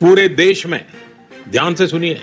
पूरे देश में, ध्यान से सुनिए,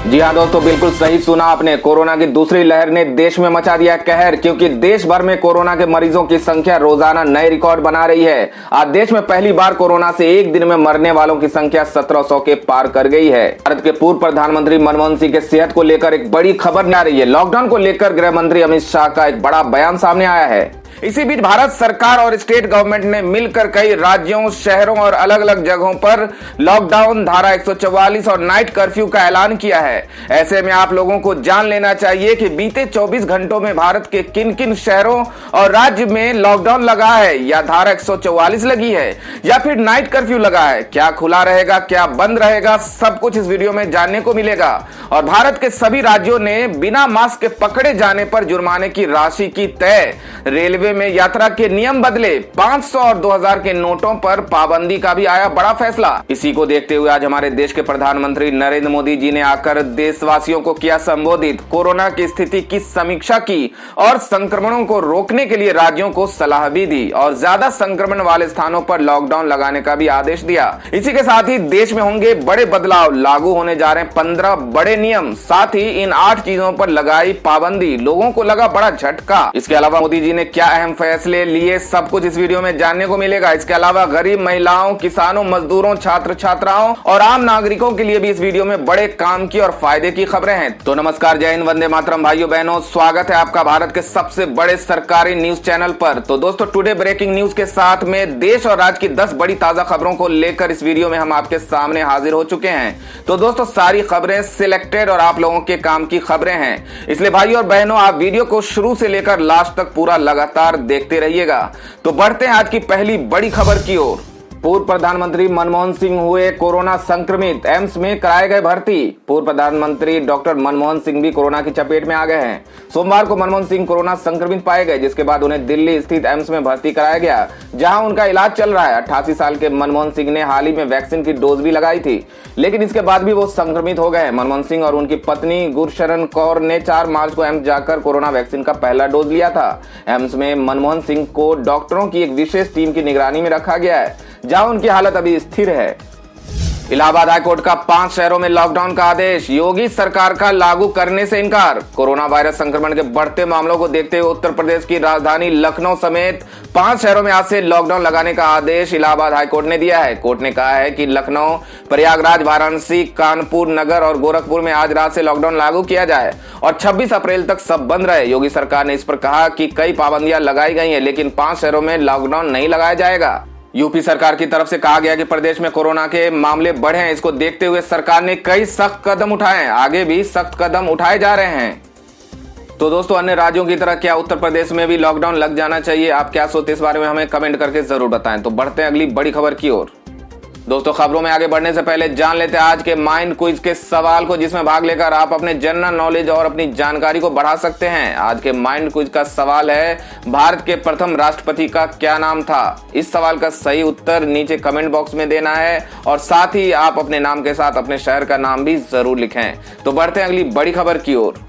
जी हाँ दोस्तों, बिल्कुल सही सुना आपने। कोरोना की दूसरी लहर ने देश में मचा दिया कहर, क्योंकि देश भर में कोरोना के मरीजों की संख्या रोजाना नए रिकॉर्ड बना रही है। आज देश में पहली बार कोरोना से एक दिन में मरने वालों की संख्या 1700 के पार कर गई है। भारत के पूर्व प्रधानमंत्री मनमोहन सिंह के सेहत को लेकर एक बड़ी खबर आ रही है। लॉकडाउन को लेकर गृह मंत्री अमित शाह का एक बड़ा बयान सामने आया है। इसी बीच भारत सरकार और स्टेट गवर्नमेंट ने मिलकर कई राज्यों, शहरों और अलग अलग जगहों पर लॉकडाउन, धारा 144 और नाइट कर्फ्यू का ऐलान किया है। ऐसे में आप लोगों को जान लेना चाहिए कि बीते 24 घंटों में भारत के किन किन शहरों और राज्य में लॉकडाउन लगा है, या धारा 144 लगी है, या फिर नाइट कर्फ्यू लगा है। क्या खुला रहेगा, क्या बंद रहेगा, सब कुछ इस वीडियो में जानने को मिलेगा। और भारत के सभी राज्यों ने बिना मास्क के पकड़े जाने पर जुर्माने की राशि की तय। रेलवे में यात्रा के नियम बदले, 500 और 2000 के नोटों पर पाबंदी का भी आया बड़ा फैसला। इसी को देखते हुए आज हमारे देश के प्रधानमंत्री नरेंद्र मोदी जी ने आकर देशवासियों को किया संबोधित, कोरोना की स्थिति की समीक्षा की और संक्रमणों को रोकने के लिए राज्यों को सलाह भी दी और ज्यादा संक्रमण वाले स्थानों पर लॉकडाउन लगाने का भी आदेश दिया। इसी के साथ ही देश में होंगे बड़े बदलाव, लागू होने जा रहे 15 बड़े नियम, साथ ही इन 8 चीजों पर लगाई पाबंदी। लोगों को लगा बड़ा झटका। इसके अलावा मोदी जी ने क्या अहम फैसले लिए, सब कुछ इस वीडियो में जानने को मिलेगा। इसके अलावा गरीब महिलाओं, किसानों, मजदूरों, छात्र छात्राओं और आम नागरिकों के लिए भी इस वीडियो में बड़े काम की और फायदे की खबरें हैं। तो नमस्कार, जय हिंद, वंदे मातरम भाइयों बहनों, स्वागत है आपका भारत के सबसे बड़े सरकारी न्यूज चैनल पर। तो दोस्तों, टुडे ब्रेकिंग न्यूज के साथ में देश और राज्य की 10 बड़ी ताजा खबरों को लेकर इस वीडियो में हम आपके सामने हाजिर हो चुके हैं। तो दोस्तों, सारी खबरें सिलेक्टेड और आप लोगों के काम की खबरें हैं, इसलिए भाइयों और बहनों, आप वीडियो को शुरू से लेकर लास्ट तक पूरा लगातार देखते रहिएगा। तो बढ़ते हैं आज की पहली बड़ी खबर की ओर। पूर्व प्रधानमंत्री मनमोहन सिंह हुए कोरोना संक्रमित, एम्स में कराए गए भर्ती। पूर्व प्रधानमंत्री डॉक्टर मनमोहन सिंह भी कोरोना की चपेट में आ गए हैं। सोमवार को मनमोहन सिंह कोरोना संक्रमित पाए गए, जिसके बाद उन्हें दिल्ली स्थित एम्स में भर्ती कराया गया, जहां उनका इलाज चल रहा है। 88 साल के मनमोहन सिंह ने हाल ही में वैक्सीन की डोज भी लगाई थी, लेकिन इसके बाद भी वो संक्रमित हो गए। मनमोहन सिंह और उनकी पत्नी गुरशरण कौर ने 4 मार्च को एम्स जाकर कोरोना वैक्सीन का पहला डोज लिया था। एम्स में मनमोहन सिंह को डॉक्टरों की एक विशेष टीम की निगरानी में रखा गया है, जहां उनकी हालत अभी स्थिर है। इलाहाबाद हाईकोर्ट का 5 शहरों में लॉकडाउन का आदेश, योगी सरकार का लागू करने से इनकार। कोरोना वायरस संक्रमण के बढ़ते मामलों को देखते हुए उत्तर प्रदेश की राजधानी लखनऊ समेत 5 शहरों में आज से लॉकडाउन लगाने का आदेश इलाहाबाद हाईकोर्ट ने दिया है। कोर्ट ने कहा है कि लखनऊ, प्रयागराज, वाराणसी, कानपुर नगर और गोरखपुर में आज रात से लॉकडाउन लागू किया जाए और 26 अप्रैल तक सब बंद रहे। योगी सरकार ने इस पर कहा कि कई पाबंदियां लगाई गई हैं, लेकिन 5 शहरों में लॉकडाउन नहीं लगाया जाएगा। यूपी सरकार की तरफ से कहा गया कि प्रदेश में कोरोना के मामले बढ़े हैं। इसको देखते हुए सरकार ने कई सख्त कदम उठाए हैं, आगे भी सख्त कदम उठाए जा रहे हैं। तो दोस्तों, अन्य राज्यों की तरह क्या उत्तर प्रदेश में भी लॉकडाउन लग जाना चाहिए? आप क्या सोचते हैं इस बारे में हमें कमेंट करके जरूर बताएं। तो बढ़ते हैं अगली बड़ी खबर की ओर। दोस्तों, खबरों में आगे बढ़ने से पहले जान लेते हैं आज के माइंड क्विज के सवाल को, जिसमें भाग लेकर आप अपने जनरल नॉलेज और अपनी जानकारी को बढ़ा सकते हैं। आज के माइंड क्विज का सवाल है, भारत के प्रथम राष्ट्रपति का क्या नाम था? इस सवाल का सही उत्तर नीचे कमेंट बॉक्स में देना है और साथ ही आप अपने नाम के साथ अपने शहर का नाम भी जरूर लिखें। तो बढ़ते हैं अगली बड़ी खबर की ओर।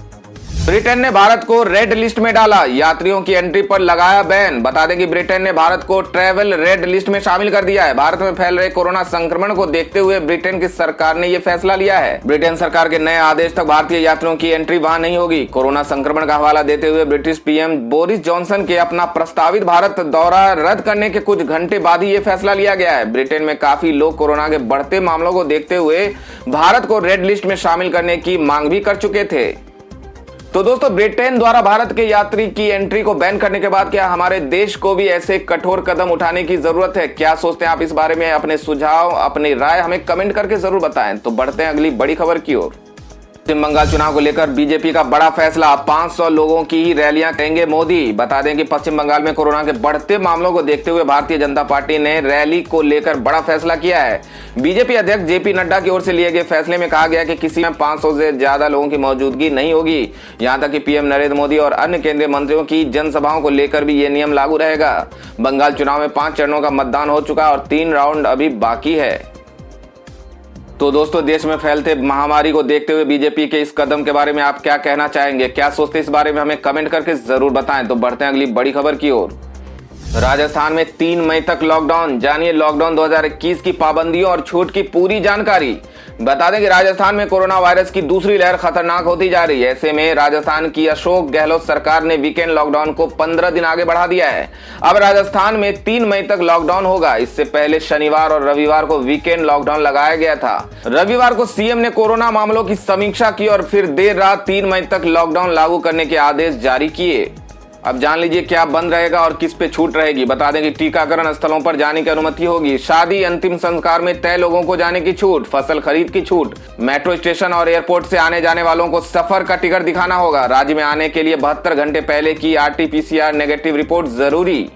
ब्रिटेन ने भारत को रेड लिस्ट में डाला, यात्रियों की एंट्री पर लगाया बैन। बता दें कि ब्रिटेन ने भारत को ट्रैवल रेड लिस्ट में शामिल कर दिया है। भारत में फैल रहे कोरोना संक्रमण को देखते हुए ब्रिटेन की सरकार ने यह फैसला लिया है। ब्रिटेन सरकार के नए आदेश तक भारतीय यात्रियों की एंट्री वहां नहीं होगी। कोरोना संक्रमण का हवाला देते हुए ब्रिटिश पीएम बोरिस जॉनसन के अपना प्रस्तावित भारत दौरा रद्द करने के कुछ घंटे बाद ही ये फैसला लिया गया है। ब्रिटेन में काफी लोग कोरोना के बढ़ते मामलों को देखते हुए भारत को रेड लिस्ट में शामिल करने की मांग भी कर चुके थे। तो दोस्तों, ब्रिटेन द्वारा भारत के यात्री की एंट्री को बैन करने के बाद क्या हमारे देश को भी ऐसे कठोर कदम उठाने की जरूरत है? क्या सोचते हैं आप इस बारे में? अपने सुझाव, अपनी राय हमें कमेंट करके जरूर बताएं। तो बढ़ते हैं अगली बड़ी खबर की ओर। पश्चिम बंगाल चुनाव को लेकर बीजेपी का बड़ा फैसला, 500 लोगों की ही रैलियां करेंगे मोदी। बता दें कि पश्चिम बंगाल में कोरोना के बढ़ते मामलों को देखते हुए भारतीय जनता पार्टी ने रैली को लेकर बड़ा फैसला किया है। बीजेपी अध्यक्ष जेपी नड्डा की ओर से लिए गए फैसले में कहा गया कि किसी में 500 से ज्यादा लोगों की मौजूदगी नहीं होगी। यहां तक कि पीएम नरेंद्र मोदी और अन्य केंद्रीय मंत्रियों की जनसभाओं को लेकर भी ये नियम लागू रहेगा। बंगाल चुनाव में 5 चरणों का मतदान हो चुका और 3 राउंड अभी बाकी है। तो दोस्तों, देश में फैलते महामारी को देखते हुए बीजेपी के इस कदम के बारे में आप क्या कहना चाहेंगे, क्या सोचते हैं इस बारे में हमें कमेंट करके जरूर बताएं। तो बढ़ते हैं अगली बड़ी खबर की ओर। राजस्थान में 3 मई तक लॉकडाउन, जानिए लॉकडाउन 2021 की पाबंदियों और छूट की पूरी जानकारी। बता दें कि राजस्थान में कोरोना वायरस की दूसरी लहर खतरनाक होती जा रही है। ऐसे में राजस्थान की अशोक गहलोत सरकार ने वीकेंड लॉकडाउन को 15 दिन आगे बढ़ा दिया है। अब राजस्थान में 3 मई तक लॉकडाउन होगा। इससे पहले शनिवार और रविवार को वीकेंड लॉकडाउन लगाया गया था। रविवार को सीएम ने कोरोना मामलों की समीक्षा की और फिर देर रात 3 मई तक लॉकडाउन लागू करने के आदेश जारी किए। अब जान लीजिए क्या बंद रहेगा और किस पे छूट रहेगी। बता दें कि टीकाकरण स्थलों पर जाने की अनुमति होगी, शादी अंतिम संस्कार में तय लोगों को जाने की छूट, फसल खरीद की छूट, मेट्रो स्टेशन और एयरपोर्ट से आने जाने वालों को सफर का टिकट दिखाना होगा। राज्य में आने के लिए 72 घंटे पहले की RT-PCR नेगेटिव रिपोर्ट जरूरी।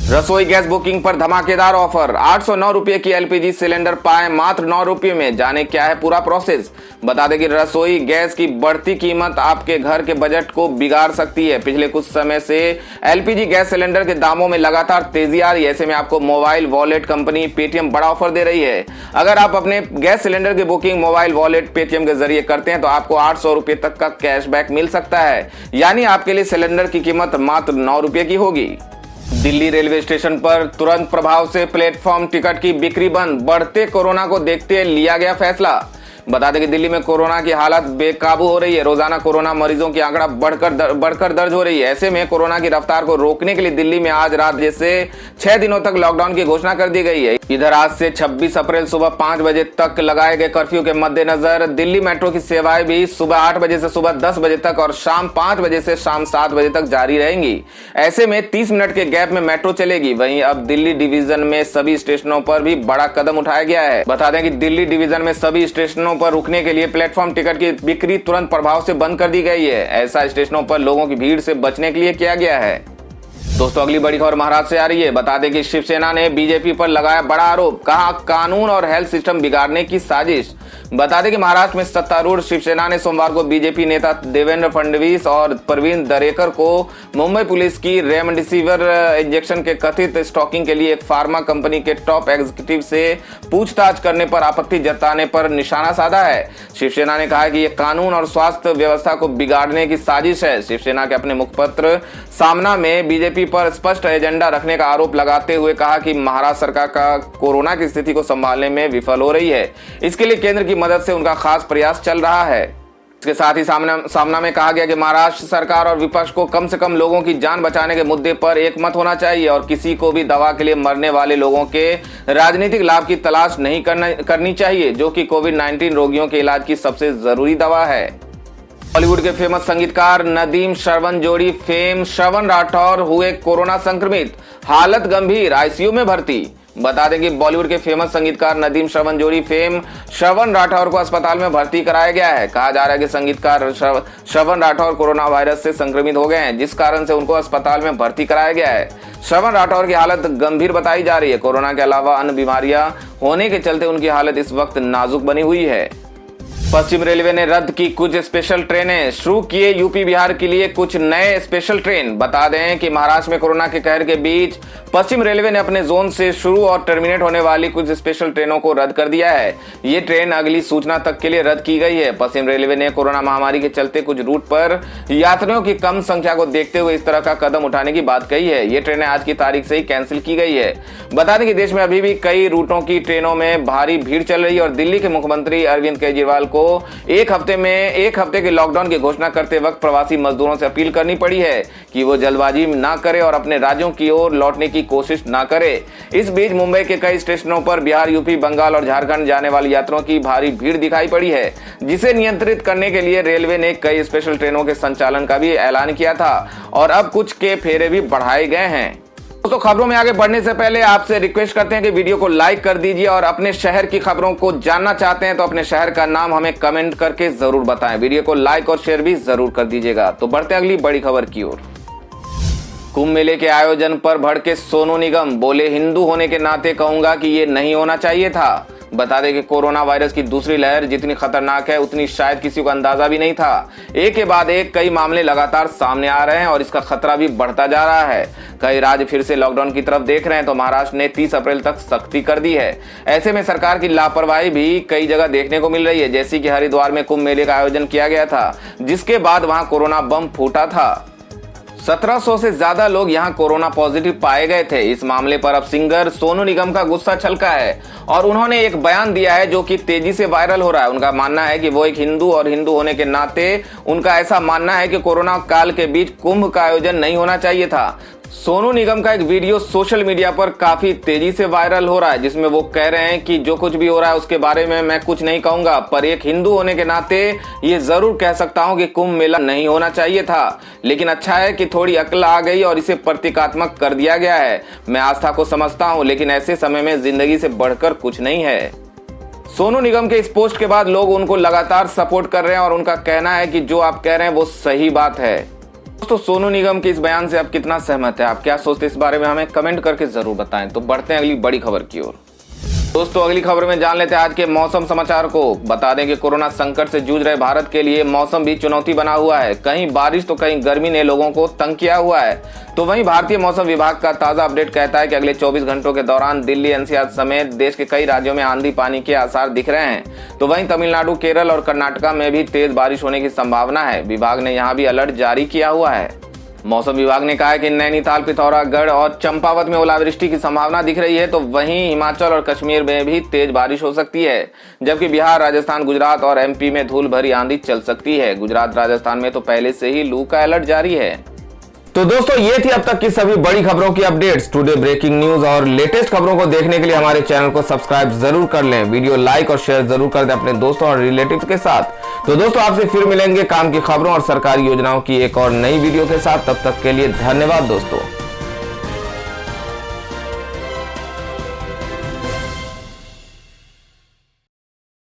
रसोई गैस बुकिंग पर धमाकेदार ऑफर, 809 रुपए की LPG सिलेंडर पाए मात्र 9 रुपए में। जाने क्या है पूरा प्रोसेस। बता दें कि रसोई गैस की बढ़ती कीमत आपके घर के बजट को बिगाड़ सकती है। पिछले कुछ समय से LPG गैस सिलेंडर के दामों में लगातार तेजी आ रही है। ऐसे में आपको मोबाइल वॉलेट कंपनी पेटीएम बड़ा ऑफर दे रही है। अगर आप अपने गैस सिलेंडर की बुकिंग मोबाइल वॉलेट पेटीएम के जरिए करते हैं तो आपको 800 रुपए तक का कैशबैक मिल सकता है। यानी आपके लिए सिलेंडर की कीमत मात्र 9 रुपए की होगी। दिल्ली रेलवे स्टेशन पर तुरंत प्रभाव से प्लेटफॉर्म टिकट की बिक्री बंद, बढ़ते कोरोना को देखते लिया गया फैसला। बता दें कि दिल्ली में कोरोना की हालत बेकाबू हो रही है। रोजाना कोरोना मरीजों की आंकड़ा बढ़कर दर्ज हो रही है। ऐसे में कोरोना की रफ्तार को रोकने के लिए दिल्ली में आज रात जैसे 6 दिनों तक लॉकडाउन की घोषणा कर दी गई है। इधर आज से 26 अप्रैल सुबह 5 बजे तक लगाए गए कर्फ्यू के मद्देनजर दिल्ली मेट्रो की सेवाएं भी सुबह 8 बजे से सुबह 10 बजे तक और शाम 5 बजे से शाम 7 बजे तक जारी रहेंगी। ऐसे में 30 मिनट के गैप में मेट्रो चलेगी। वहीं अब दिल्ली डिवीजन में सभी स्टेशनों पर भी बड़ा कदम उठाया गया है। बता दें कि दिल्ली डिवीजन में सभी स्टेशनों पर रुकने के लिए प्लेटफॉर्म टिकट की बिक्री तुरंत प्रभाव से बंद कर दी गई है। ऐसा स्टेशनों पर लोगों की भीड़ से बचने के लिए किया गया है। दोस्तों, अगली बड़ी खबर महाराष्ट्र से आ रही है। बता दें कि शिवसेना ने बीजेपी पर लगाया बड़ा आरोप, कहा कानून और हेल्थ सिस्टम बिगाड़ने की साजिश। बता दें कि महाराष्ट्र में सत्तारूढ़ शिवसेना ने सोमवार को बीजेपी नेता देवेंद्र फडणवीस और प्रवीण दरेकर को मुंबई पुलिस की रेमडेसिविर इंजेक्शन के कथित स्टॉकिंग के लिए एक फार्मा कंपनी के टॉप एग्जीक्यूटिव से पूछताछ करने पर आपत्ति जताने पर निशाना साधा है। शिवसेना ने कहा कि यह कानून और स्वास्थ्य व्यवस्था को बिगाड़ने की साजिश है। शिवसेना के अपने मुखपत्र सामना में बीजेपी पर स्पष्ट एजेंडा रखने का आरोप लगाते हुए कहा कि महाराष्ट्र सरकार का कोरोना की स्थिति को संभालने में विफल हो रही है। इसके लिए केंद्र की मदद से उनका खास प्रयास चल रहा है। इसके साथ ही सामना में कहा गया कि महाराष्ट्र सरकार और विपक्ष को कम से कम लोगों की जान बचाने के मुद्दे पर एकमत होना चाहिए और किसी को भी दवा के लिए मरने वाले लोगों के राजनीतिक लाभ की तलाश नहीं करनी चाहिए, जो कि कोविड-19 रोगियों के इलाज की सबसे जरूरी दवा है। बॉलीवुड के फेमस संगीतकार नदीम श्रवण जोड़ी फेम श्रवण राठौर हुए कोरोना संक्रमित, हालत गंभीर, ICU में भर्ती। बता दें कि बॉलीवुड के फेमस संगीतकार नदीम श्रवण जोड़ी फेम श्रवण राठौर को अस्पताल में भर्ती कराया गया है। कहा जा रहा है कि संगीतकार श्रवण राठौर कोरोना वायरस से संक्रमित हो गए हैं, जिस कारण से उनको अस्पताल में भर्ती कराया गया है। श्रवण राठौर की हालत गंभीर बताई जा रही है। कोरोना के अलावा अन्य बीमारियां होने के चलते उनकी हालत इस वक्त नाजुक बनी हुई है। पश्चिम रेलवे ने रद्द की कुछ स्पेशल ट्रेनें, शुरू किए यूपी बिहार के लिए कुछ नए स्पेशल ट्रेन। बता दें कि महाराष्ट्र में कोरोना के कहर के बीच पश्चिम रेलवे ने अपने जोन से शुरू और टर्मिनेट होने वाली कुछ स्पेशल ट्रेनों को रद्द कर दिया है। ये ट्रेन अगली सूचना तक के लिए रद्द की गई है। पश्चिम रेलवे ने कोरोना महामारी के चलते कुछ रूट पर यात्रियों की कम संख्या को देखते हुए इस तरह का कदम उठाने की बात कही है। ये ट्रेनें आज की तारीख से ही कैंसिल की गई है। बता दें कि देश में अभी भी कई रूटों की ट्रेनों में भारी भीड़ चल रही है और दिल्ली के मुख्यमंत्री अरविंद केजरीवाल को एक हफ्ते के लॉकडाउन की घोषणा करते वक्त प्रवासी मजदूरों से अपील करनी पड़ी है कि वो जल्दबाजी ना करे और अपने राज्यों की ओर लौटने की कोशिश ना करे। इस बीच मुंबई के कई स्टेशनों पर बिहार, यूपी, बंगाल और झारखंड जाने वाले यात्रियों की भारी भीड़ दिखाई पड़ी है, जिसे नियंत्रित करने के लिए रेलवे ने कई स्पेशल ट्रेनों के संचालन का भी ऐलान किया था और अब कुछ के फेरे भी बढ़ाए गए हैं। दोस्तों, खबरों में आगे बढ़ने से पहले आपसे रिक्वेस्ट करते हैं कि वीडियो को लाइक कर दीजिए और अपने शहर की खबरों को जानना चाहते हैं तो अपने शहर का नाम हमें कमेंट करके जरूर बताएं। वीडियो को लाइक और शेयर भी जरूर कर दीजिएगा। तो बढ़ते हैं अगली बड़ी खबर की ओर। कुंभ मेले के आयोजन पर भड़के सोनू निगम, बोले हिंदू होने के नाते कहूंगा कि ये नहीं होना चाहिए था। बता दें कि कोरोना वायरस की दूसरी लहर जितनी खतरनाक है उतनी शायद किसी को अंदाजा भी नहीं था। एक के बाद एक कई मामले लगातार सामने आ रहे हैं और इसका खतरा भी बढ़ता जा रहा है। कई राज्य फिर से लॉकडाउन की तरफ देख रहे हैं तो महाराष्ट्र ने 30 अप्रैल तक सख्ती कर दी है। ऐसे में सरकार की लापरवाही भी कई जगह देखने को मिल रही है, जैसे कि हरिद्वार में कुंभ मेले का आयोजन किया गया था, जिसके बाद वहां कोरोना बम फूटा था। 1700 से ज्यादा लोग यहां कोरोना पॉजिटिव पाए गए थे। इस मामले पर अब सिंगर सोनू निगम का गुस्सा छलका है और उन्होंने एक बयान दिया है जो कि तेजी से वायरल हो रहा है। उनका मानना है कि वो एक हिंदू और हिंदू होने के नाते उनका ऐसा मानना है कि कोरोना काल के बीच कुंभ का आयोजन नहीं होना चाहिए था। सोनू निगम का एक वीडियो सोशल मीडिया पर काफी तेजी से वायरल हो रहा है, जिसमें वो कह रहे हैं कि जो कुछ भी हो रहा है उसके बारे में मैं कुछ नहीं कहूंगा, पर एक हिंदू होने के नाते ये जरूर कह सकता हूं कि कुंभ मेला नहीं होना चाहिए था। लेकिन अच्छा है कि थोड़ी अक्ल आ गई और इसे प्रतीकात्मक कर दिया गया है। मैं आस्था को समझता हूं, लेकिन ऐसे समय में जिंदगी से बढ़कर कुछ नहीं है। सोनू निगम के इस पोस्ट के बाद लोग उनको लगातार सपोर्ट कर रहे हैं और उनका कहना है कि जो आप कह रहे हैं वो सही बात है। दोस्तों, सोनू निगम के इस बयान से आप कितना सहमत है, आप क्या सोचते हैं इस बारे में हमें कमेंट करके जरूर बताएं। तो बढ़ते हैं अगली बड़ी खबर की ओर। दोस्तों, अगली खबर में जान लेते हैं आज के मौसम समाचार को। बता दें कि कोरोना संकट से जूझ रहे भारत के लिए मौसम भी चुनौती बना हुआ है। कहीं बारिश तो कहीं गर्मी ने लोगों को तंग किया हुआ है। तो वहीं भारतीय मौसम विभाग का ताजा अपडेट कहता है कि अगले 24 घंटों के दौरान दिल्ली, एनसीआर समेत देश के कई राज्यों में आंधी पानी के आसार दिख रहे हैं। तो वहीं तमिलनाडु, केरल और कर्नाटका में भी तेज बारिश होने की संभावना है। विभाग ने यहाँ भी अलर्ट जारी किया हुआ है। मौसम विभाग ने कहा है कि नैनीताल, पिथौरागढ़ और चंपावत में ओलावृष्टि की संभावना दिख रही है। तो वहीं हिमाचल और कश्मीर में भी तेज बारिश हो सकती है, जबकि बिहार, राजस्थान, गुजरात और एमपी में धूल भरी आंधी चल सकती है। गुजरात, राजस्थान में तो पहले से ही लू का अलर्ट जारी है। तो दोस्तों, ये थी अब तक की सभी बड़ी खबरों की अपडेट्स। टुडे ब्रेकिंग न्यूज और लेटेस्ट खबरों को देखने के लिए हमारे चैनल को सब्सक्राइब जरूर कर लें। वीडियो लाइक और शेयर जरूर कर दें अपने दोस्तों और रिलेटिव्स के साथ। तो दोस्तों, आपसे फिर मिलेंगे काम की खबरों और सरकारी योजनाओं की एक और नई वीडियो के साथ। तब तक के लिए धन्यवाद दोस्तों।